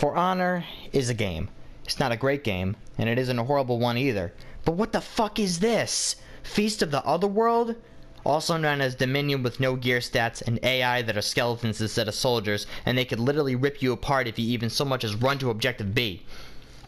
For Honor is a game. It's not a great game, and it isn't a horrible one either. But what the fuck is this? Feast of the Otherworld? Also known as Dominion with no gear stats and AI that are skeletons instead of soldiers, and they could literally rip you apart if you even so much as run to Objective B.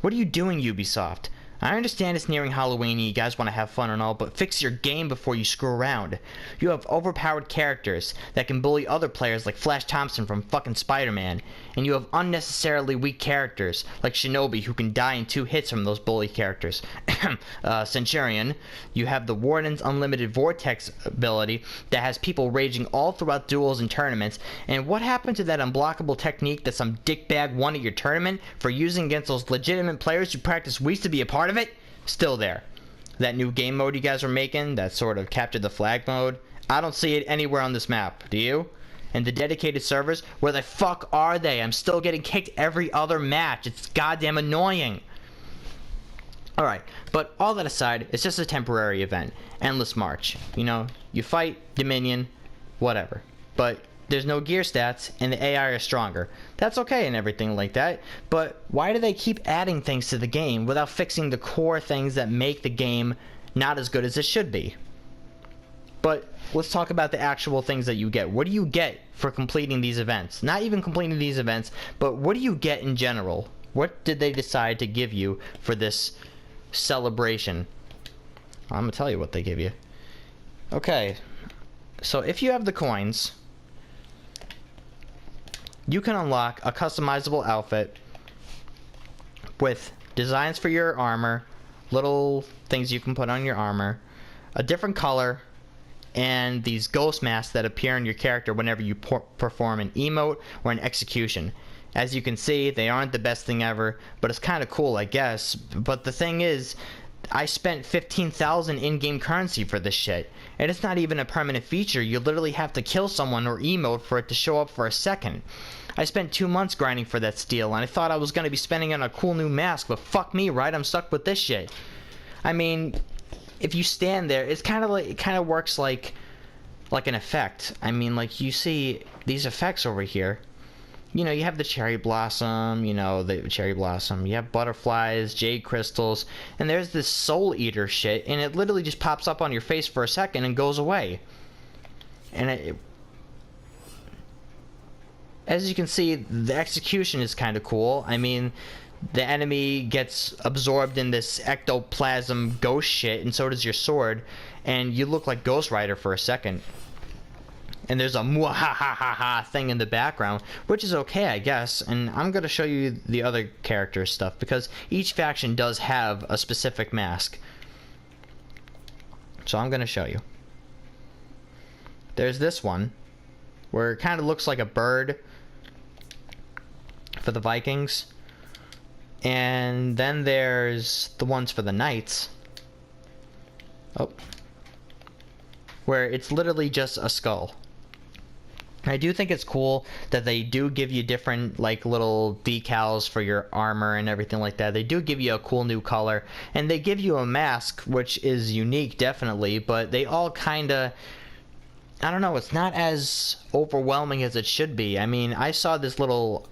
What are you doing, Ubisoft? I understand it's nearing Halloween and you guys want to have fun and all, but fix your game before you screw around. You have overpowered characters that can bully other players like Flash Thompson from fucking Spider-Man, and you have unnecessarily weak characters like Shinobi who can die in 2 hits from those bully characters. Centurion, you have the Warden's Unlimited Vortex ability that has people raging all throughout duels and tournaments, and what happened to that unblockable technique that some dickbag won at your tournament for using against those legitimate players who practice weeks to be a part of it? Still there. That new game mode you guys were making, that sort of capture the flag mode, I don't see it anywhere on this map. Do you? And the dedicated servers, where the fuck are they? I'm still getting kicked every other match. It's goddamn annoying. Alright, but all that aside, it's just a temporary event. Endless March. You know, you fight, Dominion, whatever. But there's no gear stats, and the AI are stronger. That's okay and everything like that, but why do they keep adding things to the game without fixing the core things that make the game not as good as it should be? But let's talk about the actual things that you get. What do you get for completing these events? Not even completing these events, but what do you get in general? What did they decide to give you for this celebration? I'm gonna tell you what they give you. Okay, so if you have the coins, you can unlock a customizable outfit with designs for your armor, little things you can put on your armor, a different color, and these ghost masks that appear in your character whenever you perform an emote or an execution. As you can see, they aren't the best thing ever, but it's kind of cool, I guess. But the thing is, I spent 15,000 in-game currency for this shit, and it's not even a permanent feature. You literally have to kill someone or emote for it to show up for a second. I spent 2 months grinding for that steal, and I thought I was going to be spending on a cool new mask, but fuck me, right? I'm stuck with this shit. I mean, if you stand there, it's kind of like, it kind of works like an effect. I mean, like, you see these effects over here. You know, you have the cherry blossom, you have butterflies, jade crystals, and there's this soul eater shit, and it literally just pops up on your face for a second and goes away. And as you can see, the execution is kind of cool. I mean, the enemy gets absorbed in this ectoplasm ghost shit, and so does your sword, and you look like Ghost Rider for a second. And there's a mwahahaha thing in the background, which is okay, I guess. And I'm going to show you the other character stuff, because each faction does have a specific mask. So I'm going to show you. There's this one, where it kind of looks like a bird for the Vikings. And then there's the ones for the Knights. Oh. Where it's literally just a skull. I do think it's cool that they do give you different, like, little decals for your armor and everything like that. They do give you a cool new color, and they give you a mask, which is unique, definitely, but they all kinda, I don't know, it's not as overwhelming as it should be. I mean, I saw this little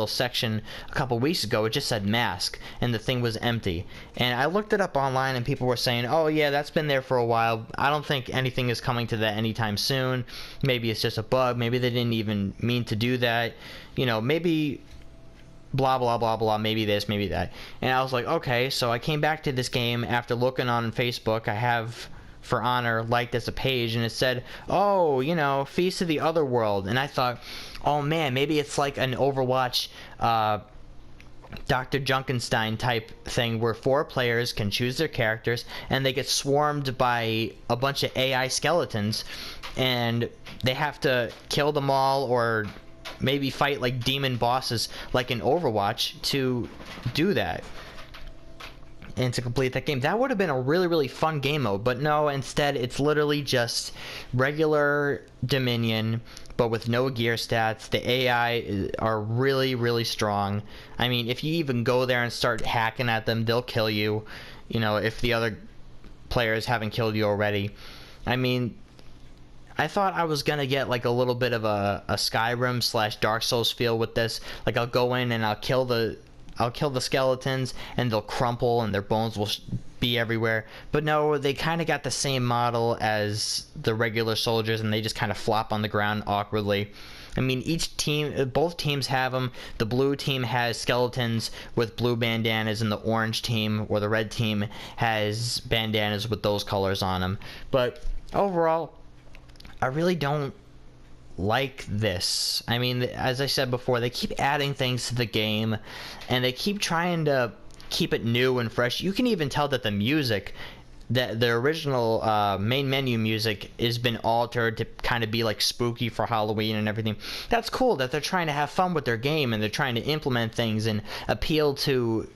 section a couple weeks ago. It just said mask, and the thing was empty, and I looked it up online, and people were saying, oh yeah, that's been there for a while. I don't think anything is coming to that anytime soon. Maybe it's just a bug, maybe they didn't even mean to do that, you know, maybe blah blah blah blah, maybe this, maybe that. And I was like, okay. So I came back to this game after looking on Facebook. I have For Honor liked as a page, and it said, oh, you know, Feast of the Otherworld. And I thought, oh man, maybe it's like an Overwatch Dr. Junkenstein type thing where 4 players can choose their characters, and they get swarmed by a bunch of AI skeletons, and they have to kill them all, or maybe fight like demon bosses like in Overwatch to do that. And to complete that game. That would have been a really, really fun game mode, but no, instead it's literally just regular Dominion, but with no gear stats. The AI are really, really strong. I mean, if you even go there and start hacking at them, they'll kill you, you know, if the other players haven't killed you already. I mean, I thought I was gonna get like a little bit of a Skyrim / Dark Souls feel with this. Like I'll go in and I'll kill the skeletons and they'll crumple and their bones will be everywhere. But no, they kind of got the same model as the regular soldiers, and they just kind of flop on the ground awkwardly. I mean, both teams have them. The blue team has skeletons with blue bandanas, and the orange team or the red team has bandanas with those colors on them. But overall, I really don't like this. I mean, as I said before, they keep adding things to the game, and they keep trying to keep it new and fresh. You can even tell that the music, the original main menu music, has been altered to kind of be like spooky for Halloween and everything. That's cool that they're trying to have fun with their game, and they're trying to implement things and appeal to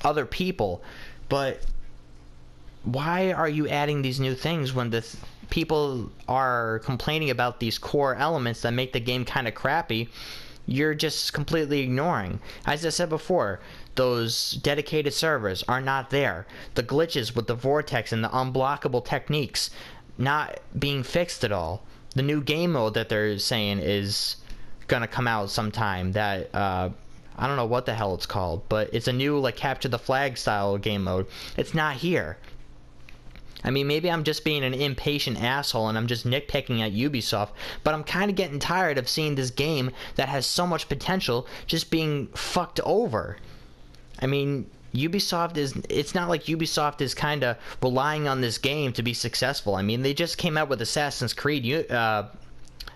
other people. But why are you adding these new things when the people are complaining about these core elements that make the game kind of crappy? You're just completely ignoring. As I said before, those dedicated servers are not there. The glitches with the vortex and the unblockable techniques not being fixed at all. The new game mode that they're saying is gonna come out sometime, that I don't know what the hell it's called, but it's a new like capture the flag style game mode. It's not here. I mean, maybe I'm just being an impatient asshole and I'm just nitpicking at Ubisoft, but I'm kind of getting tired of seeing this game that has so much potential just being fucked over. I mean, it's not like Ubisoft is kind of relying on this game to be successful. I mean, they just came out with Assassin's Creed,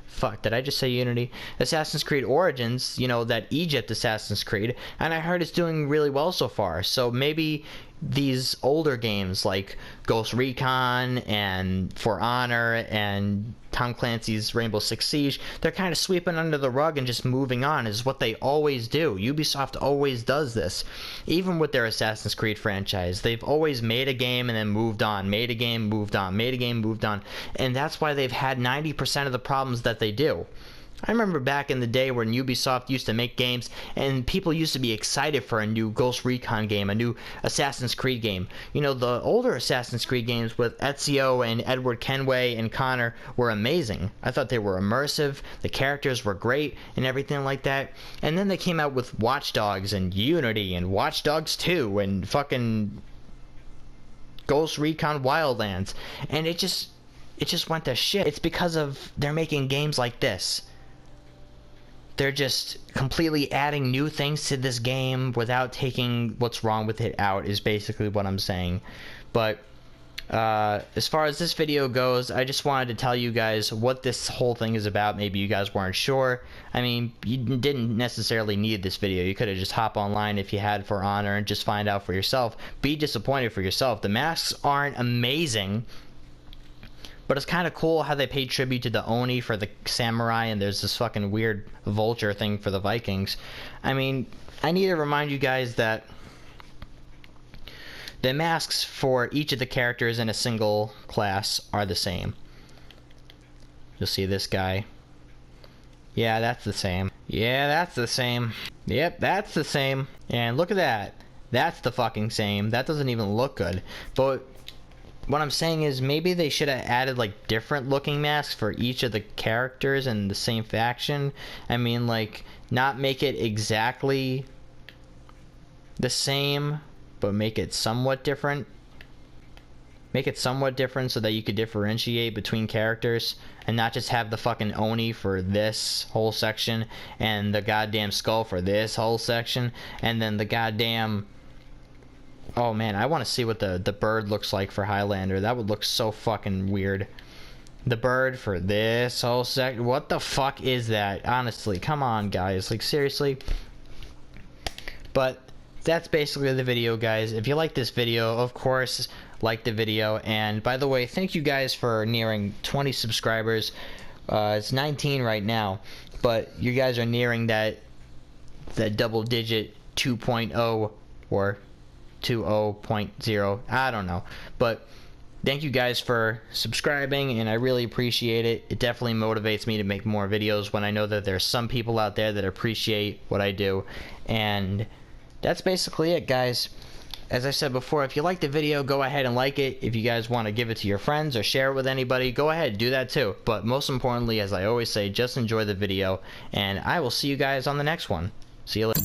fuck, did I just say Unity? Assassin's Creed Origins, you know, that Egypt Assassin's Creed, and I heard it's doing really well so far. So maybe these older games like Ghost Recon and For Honor and Tom Clancy's Rainbow Six Siege, they're kind of sweeping under the rug and just moving on, is what they always do. Ubisoft always does this. Even with their Assassin's Creed franchise, they've always made a game and then moved on, made a game, moved on, made a game, moved on, and that's why they've had 90% of the problems that they do. I remember back in the day when Ubisoft used to make games and people used to be excited for a new Ghost Recon game, a new Assassin's Creed game. You know, the older Assassin's Creed games with Ezio and Edward Kenway and Connor were amazing. I thought they were immersive, the characters were great, and everything like that. And then they came out with Watch Dogs and Unity and Watch Dogs 2 and fucking Ghost Recon Wildlands. And it just went to shit. It's because of they're making games like this. They're just completely adding new things to this game without taking what's wrong with it out, is basically what I'm saying. But as far as this video goes, I just wanted to tell you guys what this whole thing is about. Maybe you guys weren't sure. I mean, you didn't necessarily need this video. You could have just hopped online if you had For Honor and just find out for yourself. Be disappointed for yourself. The masks aren't amazing, but it's kind of cool how they paid tribute to the Oni for the samurai, and there's this fucking weird vulture thing for the Vikings. I mean, I need to remind you guys that the masks for each of the characters in a single class are the same. You'll see this guy. Yeah, that's the same. Yeah, that's the same. Yep, that's the same. And look at that. That's the fucking same. That doesn't even look good. But what I'm saying is maybe they should have added like different looking masks for each of the characters in the same faction. I mean, like, not make it exactly the same, but make it somewhat different. Make it somewhat different so that you could differentiate between characters and not just have the fucking Oni for this whole section and the goddamn skull for this whole section and then the goddamn... Oh man, I want to see what the bird looks like for Highlander. That would look so fucking weird. The bird for this whole what the fuck is that? Honestly, come on guys, like seriously. But that's basically the video, guys. If you like this video, of course, like the video. And by the way, thank you guys for nearing 20 subscribers. It's 19 right now, but you guys are nearing that double digit 2.0 or 2.0, I don't know, but thank you guys for subscribing, and I really appreciate it. It definitely motivates me to make more videos when I know that there's some people out there that appreciate what I do. And that's basically it, guys. as I said before, if you like the video, go ahead and like it. If you guys want to give it to your friends or share it with anybody, go ahead, do that too. But most importantly, as I always say, just enjoy the video, and I will see you guys on the next one. See you later.